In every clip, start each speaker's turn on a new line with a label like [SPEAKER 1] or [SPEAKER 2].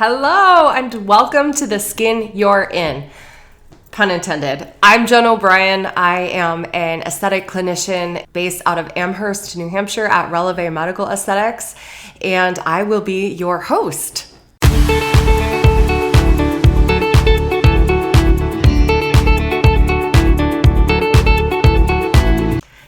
[SPEAKER 1] Hello and welcome to the Skin You're In. Pun intended. I'm Jen O'Brien. I am an aesthetic clinician based out of Amherst, New Hampshire at Releve Medical Aesthetics, and I will be your host.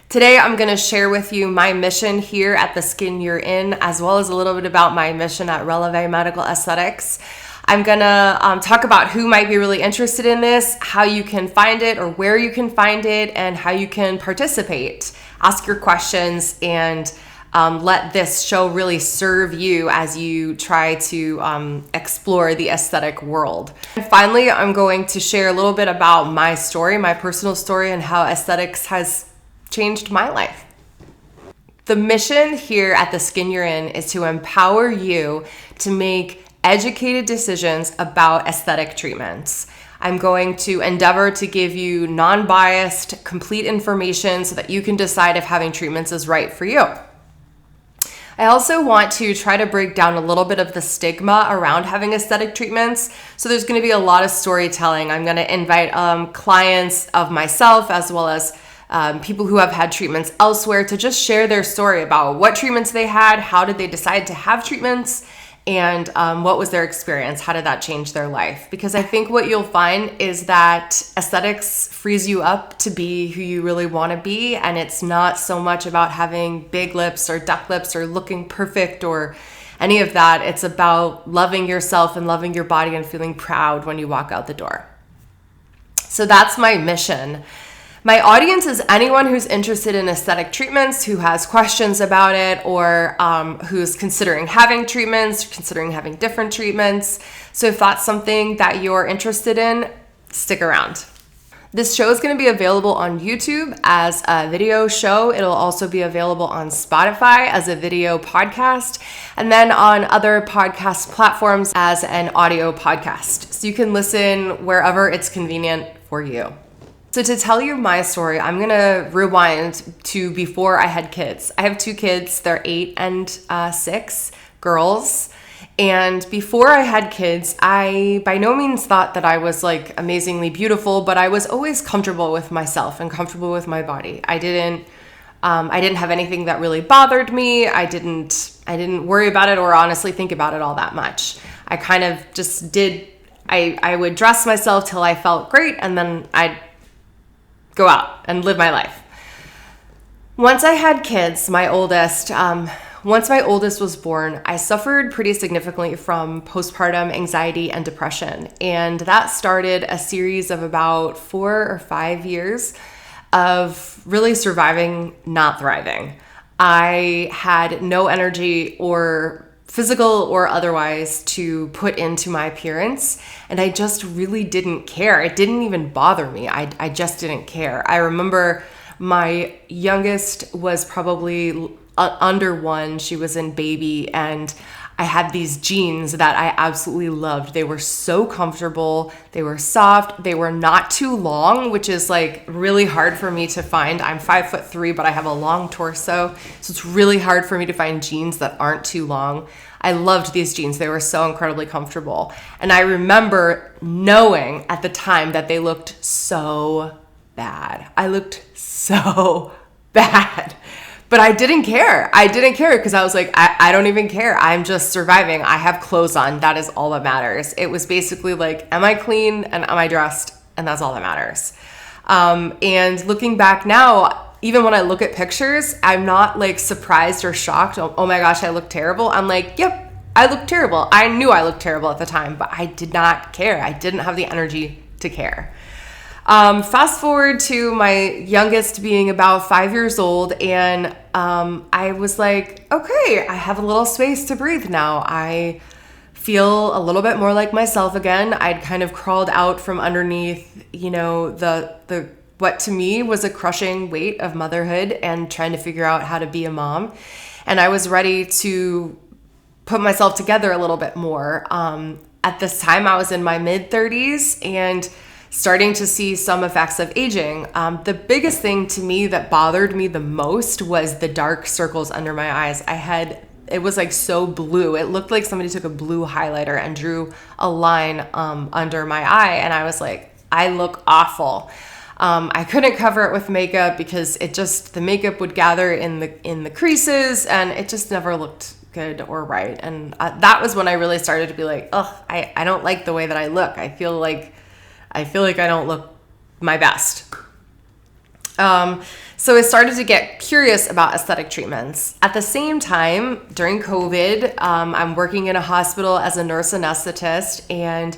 [SPEAKER 1] Today, I'm going to share with you my mission here at the Skin You're In, as well as a little bit about my mission at Releve Medical Aesthetics. I'm going to talk about who might be really interested in this, how you can find it or where you can find it, and how you can participate. Ask your questions and let this show really serve you as you try to explore the aesthetic world. And finally, I'm going to share a little bit about my story, my personal story, and how aesthetics has changed my life. The mission here at the Skin You're In is to empower you to make educated decisions about aesthetic treatments. I'm going to endeavor to give you non-biased, complete information so that you can decide if having treatments is right for you. I also want to try to break down a little bit of the stigma around having aesthetic treatments. So there's going to be a lot of storytelling. I'm going to invite clients of myself as well as people who have had treatments elsewhere to just share their story about what treatments they had, how did they decide to have treatments, and what was their experience, how did that change their life? Because I think what you'll find is that aesthetics frees you up to be who you really want to be, and it's not so much about having big lips or duck lips or looking perfect or any of that. It's about loving yourself and loving your body and feeling proud when you walk out the door. So that's my mission. My audience is anyone who's interested in aesthetic treatments, who has questions about it, or who's considering having treatments, considering having different treatments. So if that's something that you're interested in, stick around. This show is going to be available on YouTube as a video show. It'll also be available on Spotify as a video podcast, and then on other podcast platforms as an audio podcast. So you can listen wherever it's convenient for you. So to tell you my story, I'm going to rewind to before I had kids. I have two kids. They're 8 and 6 girls. And before I had kids, I by no means thought that I was like amazingly beautiful, but I was always comfortable with myself and comfortable with my body. I didn't have anything that really bothered me. I didn't worry about it or honestly think about it all that much. I kind of just did. I would dress myself till I felt great, and then I'd go out and live my life. Once I had kids, once my oldest was born, I suffered pretty significantly from postpartum anxiety and depression. And that started a series of about 4 or 5 years of really surviving, not thriving. I had no energy or physical or otherwise to put into my appearance, and I just really didn't care. It didn't even bother me. I just didn't care. I remember my youngest was probably under 1. She was in baby, and I had these jeans that I absolutely loved. They were so comfortable. They were soft. They were not too long, which is like really hard for me to find. I'm 5'3", but I have a long torso. So it's really hard for me to find jeans that aren't too long. I loved these jeans. They were so incredibly comfortable. And I remember knowing at the time that they looked so bad. I looked so bad. But I didn't care. I didn't care because I was like, I don't even care. I'm just surviving. I have clothes on. That is all that matters. It was basically like, am I clean and am I dressed? And that's all that matters. And looking back now, even when I look at pictures, I'm not like surprised or shocked. Oh my gosh, I look terrible. I'm like, yep, I look terrible. I knew I looked terrible at the time, but I did not care. I didn't have the energy to care. Fast forward to my youngest being about 5 years old, and I was like, okay, I have a little space to breathe now. I feel a little bit more like myself again. I'd kind of crawled out from underneath, the what to me was a crushing weight of motherhood and trying to figure out how to be a mom. And I was ready to put myself together a little bit more. At this time, I was in my mid-30s and starting to see some effects of aging. The biggest thing to me that bothered me the most was the dark circles under my eyes. I had it was like so blue. It looked like somebody took a blue highlighter and drew a line under my eye. And I was like, I look awful. I couldn't cover it with makeup because the makeup would gather in the creases, and it just never looked good or right. And that was when I really started to be like, I don't like the way that I look. I feel like I don't look my best. So I started to get curious about aesthetic treatments. At the same time, during COVID, I'm working in a hospital as a nurse anesthetist, and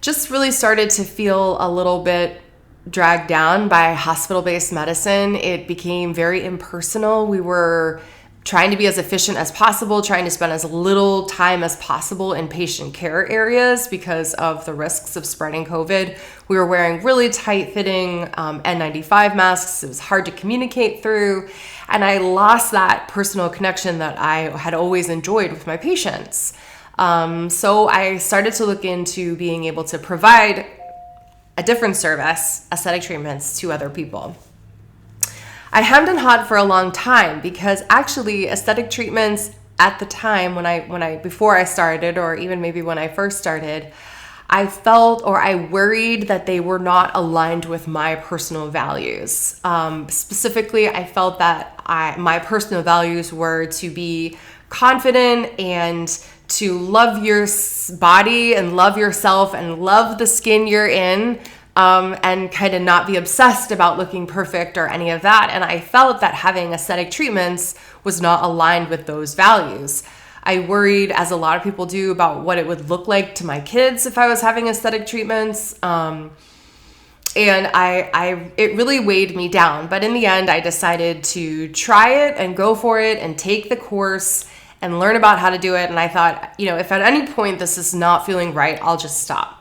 [SPEAKER 1] just really started to feel a little bit dragged down by hospital-based medicine. It became very impersonal. We were trying to be as efficient as possible, trying to spend as little time as possible in patient care areas because of the risks of spreading COVID. We were wearing really tight-fitting N95 masks. It was hard to communicate through, and I lost that personal connection that I had always enjoyed with my patients. So I started to look into being able to provide a different service, aesthetic treatments, to other people. I hemmed and hawed for a long time because actually aesthetic treatments at the time before I started, or even maybe when I first started, I felt or I worried that they were not aligned with my personal values. Specifically, I felt that my personal values were to be confident and to love your body and love yourself and love the skin you're in, and kind of not be obsessed about looking perfect or any of that. And I felt that having aesthetic treatments was not aligned with those values. I worried, as a lot of people do, about what it would look like to my kids if I was having aesthetic treatments. And it really weighed me down. But in the end, I decided to try it and go for it and take the course and learn about how to do it. And I thought, if at any point this is not feeling right, I'll just stop.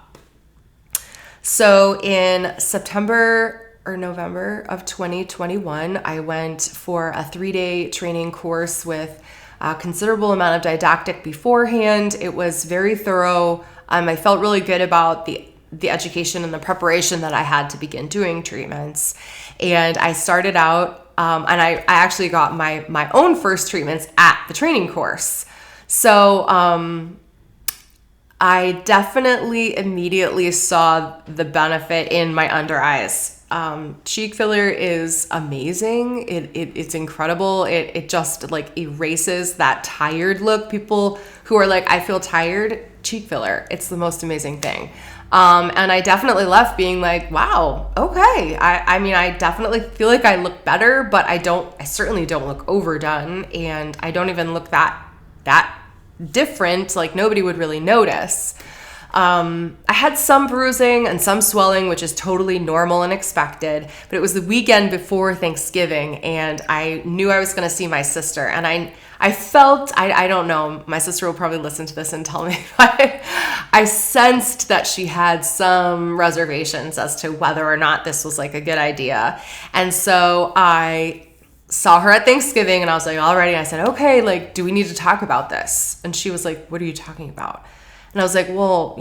[SPEAKER 1] So in September or November of 2021, I went for a 3-day training course with a considerable amount of didactic beforehand. It was very thorough. I felt really good about the education and the preparation that I had to begin doing treatments. And I started out, and I actually got my own first treatments at the training course. So I definitely immediately saw the benefit in my under eyes. Cheek filler is amazing. It's incredible. It just like erases that tired look. People who are like, I feel tired, cheek filler. It's the most amazing thing. And I definitely left being like, wow, okay. I mean, I definitely feel like I look better, but I certainly don't look overdone, and I don't even look that different. Like nobody would really notice. I had some bruising and some swelling, which is totally normal and expected, but it was the weekend before Thanksgiving, and I knew I was going to see my sister, and I felt, I don't know, my sister will probably listen to this and tell me, but I sensed that she had some reservations as to whether or not this was like a good idea. And so I saw her at Thanksgiving, and I was like, already, I said, okay, like, do we need to talk about this? And she was like, what are you talking about? And I was like, well,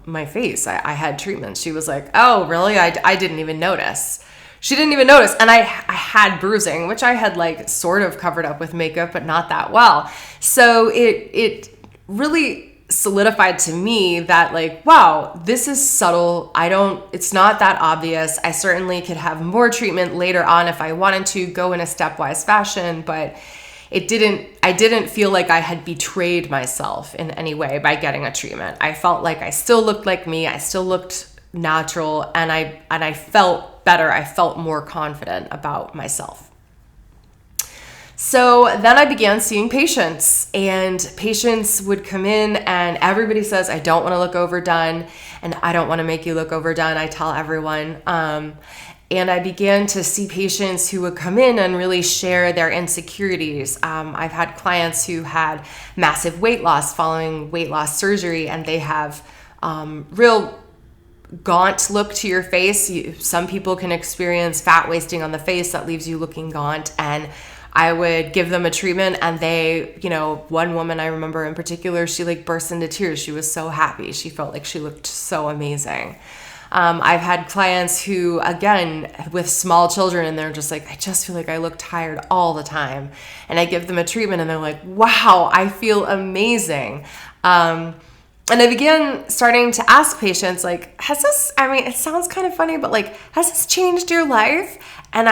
[SPEAKER 1] my face, I had treatments. She was like, oh, really? I didn't even notice. She didn't even notice. And I had bruising, which I had like sort of covered up with makeup, but not that well. So it really solidified to me that like, wow, this is subtle. It's not that obvious. I certainly could have more treatment later on if I wanted to go in a stepwise fashion, but I didn't feel like I had betrayed myself in any way by getting a treatment. I felt like I still looked like me. I still looked natural, and I felt better. I felt more confident about myself. So then I began seeing patients, and patients would come in, and everybody says, I don't want to look overdone, and I don't want to make you look overdone. I tell everyone. And I began to see patients who would come in and really share their insecurities. I've had clients who had massive weight loss following weight loss surgery, and they have real gaunt look to your face. Some people can experience fat wasting on the face that leaves you looking gaunt. And I would give them a treatment, and they, one woman I remember in particular, she like burst into tears. She was so happy. She felt like she looked so amazing. I've had clients who, again, with small children, and they're just like, I just feel like I look tired all the time. And I give them a treatment and they're like, wow, I feel amazing. And I began starting to ask patients, like, it sounds kind of funny, but like, has this changed your life? And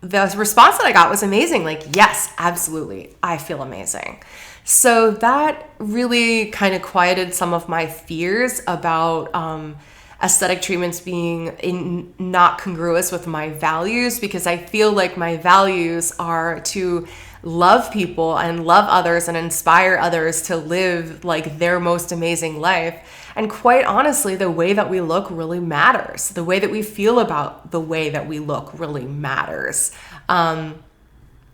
[SPEAKER 1] the response that I got was amazing. Like, yes, absolutely. I feel amazing. So that really kind of quieted some of my fears about aesthetic treatments being not congruous with my values, because I feel like my values are to love people and love others and inspire others to live like their most amazing life. And quite honestly, the way that we look really matters. The way that we feel about the way that we look really matters.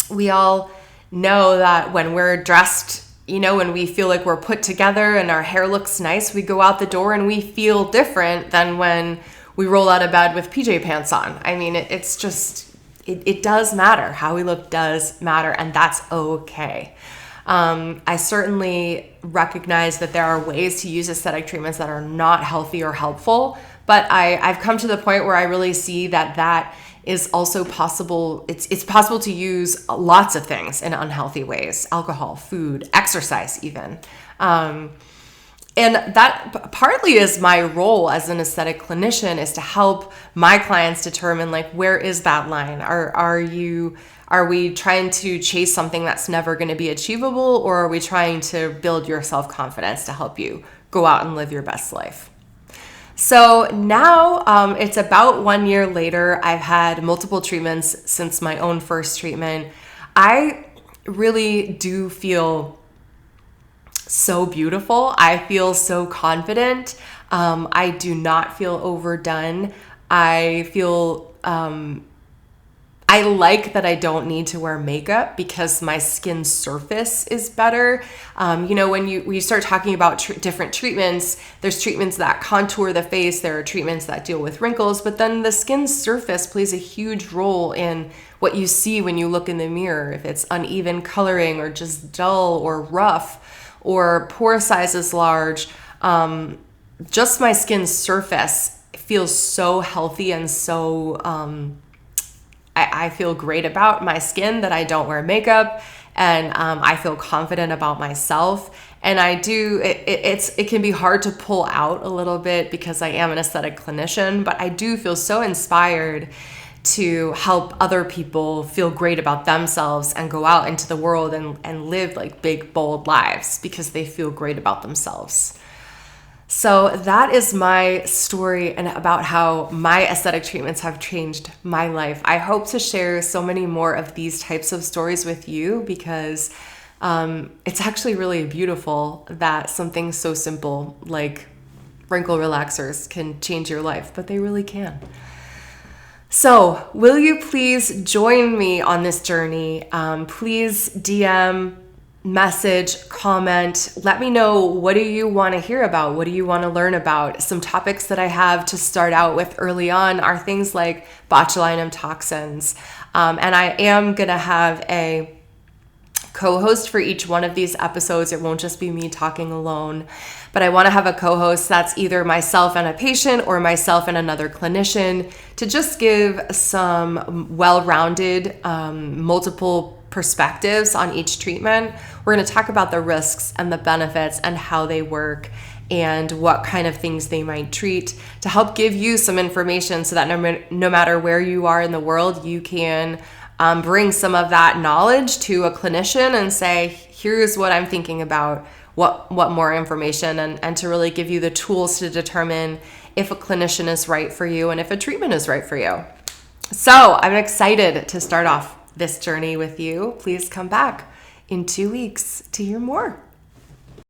[SPEAKER 1] We all know that when we're dressed, when we feel like we're put together and our hair looks nice, we go out the door and we feel different than when we roll out of bed with PJ pants on. I mean, it's just, it does matter. How we look does matter, and that's okay. I certainly recognize that there are ways to use aesthetic treatments that are not healthy or helpful, but I've come to the point where I really see that is also possible. It's possible to use lots of things in unhealthy ways: alcohol, food, exercise, even. And that partly is my role as an aesthetic clinician, is to help my clients determine, like, where is that line? Are we trying to chase something that's never going to be achievable, or are we trying to build your self-confidence to help you go out and live your best life? So now it's about 1 year later. I've had multiple treatments since my own first treatment. I really do feel so beautiful. I feel so confident. I do not feel overdone. I feel I like that I don't need to wear makeup because my skin surface is better. When you start talking about different treatments, there's treatments that contour the face, there are treatments that deal with wrinkles, but then the skin surface plays a huge role in what you see when you look in the mirror. If it's uneven coloring or just dull or rough, or pore size is large, just my skin surface feels so healthy and so I feel great about my skin that I don't wear makeup, and I feel confident about myself. And it can be hard to pull out a little bit because I am an aesthetic clinician, but I do feel so inspired to help other people feel great about themselves and go out into the world and live like big, bold lives because they feel great about themselves. So that is my story and about how my aesthetic treatments have changed my life. I hope to share so many more of these types of stories with you because it's actually really beautiful that something so simple like wrinkle relaxers can change your life, but they really can. So will you please join me on this journey? Please DM, message, comment. Let me know, what do you want to hear about? What do you want to learn about? Some topics that I have to start out with early on are things like botulinum toxins. And I am going to have a co-host for each one of these episodes. It won't just be me talking alone, but I want to have a co-host that's either myself and a patient or myself and another clinician to just give some well-rounded, multiple perspectives on each treatment. We're going to talk about the risks and the benefits and how they work and what kind of things they might treat to help give you some information so that no matter where you are in the world, you can bring some of that knowledge to a clinician and say, here's what I'm thinking about, what more information, and to really give you the tools to determine if a clinician is right for you and if a treatment is right for you. So I'm excited to start off this journey with you. Please come back in 2 weeks to hear more.